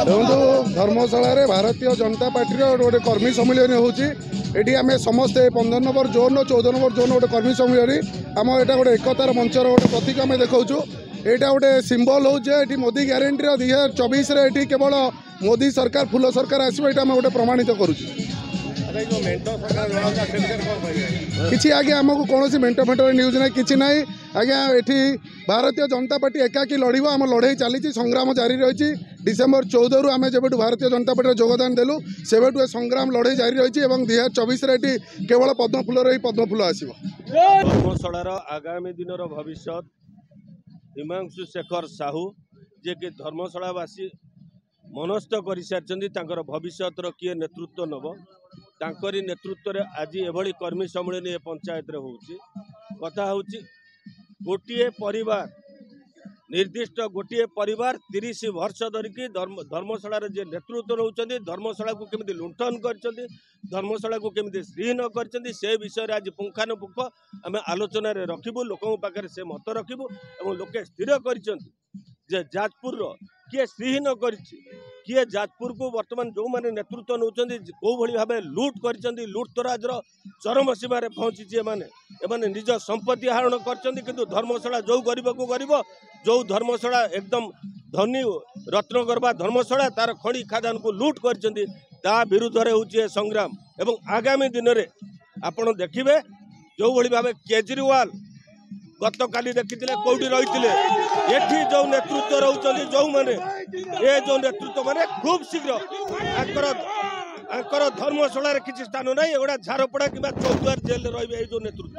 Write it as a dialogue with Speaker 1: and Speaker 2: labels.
Speaker 1: देखो धर्मशाला भारतीय जनता पार्टी गोटे कर्मी सम्मिलन होती आम समस्ते 15 नंबर जोन 14 नंबर जोन गोटे कर्मी सम्मिलन आम यहाँ गोटे एकतार मंचर गोटे प्रतीक आम देखा यहाँ गोटे सिंबल हो मोदी ग्यारंटी 2024 केवल मोदी सरकार फुल सरकार आसो ये गोटे प्रमाणित करुँ किसी आगे आमको कौन मेट फेटर न्यूज ना कि ना आज्ञा ये भारतीय जनता पार्टी एकाकी लड़ब आम लड़ाई चली संग्राम जारी रही डिसेम्बर 14 रु आम जब भारतीय जनता पार्टी योगदान देलु से संग्राम लड़ाई जारी रही 2024 केवल पद्मफूल ही पद्मफूल आसो
Speaker 2: धर्मशालार आगामी दिन भविष्य हिमांशु शेखर साहू जे कि धर्मशालावासी मनस्थ कर सारी भविष्य किए नेतृत्व नब तांकरी नेतृत्व रे आज एभली कर्मी सम्मेलन ए पंचायत रे होउची कथा होउची गोटे परिवार निर्दिष्ट गोटे परिवार 30 वर्ष धरिकी धर्मशाला जे नेतृत्व रोचंदी धर्मशाला को केमिति लुंठन करचंदी धर्मशाला को केमिति श्रीहीन करचंदी से विषय रे आज पुंखानुपुंख आमे आलोचना रे रखिबु लोकन पाखरे से मत रखिबु एवं लोके स्थिर करचंदी जे जाजपुर रो किए श्रीहीन करची किए जाजपुर को वर्तमान जो माने नेतृत्व नौचंदी को भली भाबे लूट करचंदी लूटतराजर चरम सीमा रे पहुंची एमाने निज संपत्ति हरण करचंदी किंतु धर्मशाला जो गरीब को गरीब जो धर्मशाला एकदम धनी रत्न गरबा धर्मशाला तार खड़ी खादान को लूट करचंदी ता विरुद्ध रे होची संग्राम एवं आगामी दिन रे आपण देखिबे जो भली भाबे केजरीवाल गत काली देखिथिले कोडी रहिथिले एठी जो नेतृत्व रहउचंदी जो माने ए जो नेतृत्व माने खूब शीघ्र आकर धर्मशाला रे किछि स्थान नै एगोडा झारपड़ा किबा चौद्वार जेल रे रहिबे ए जो नेतृत्व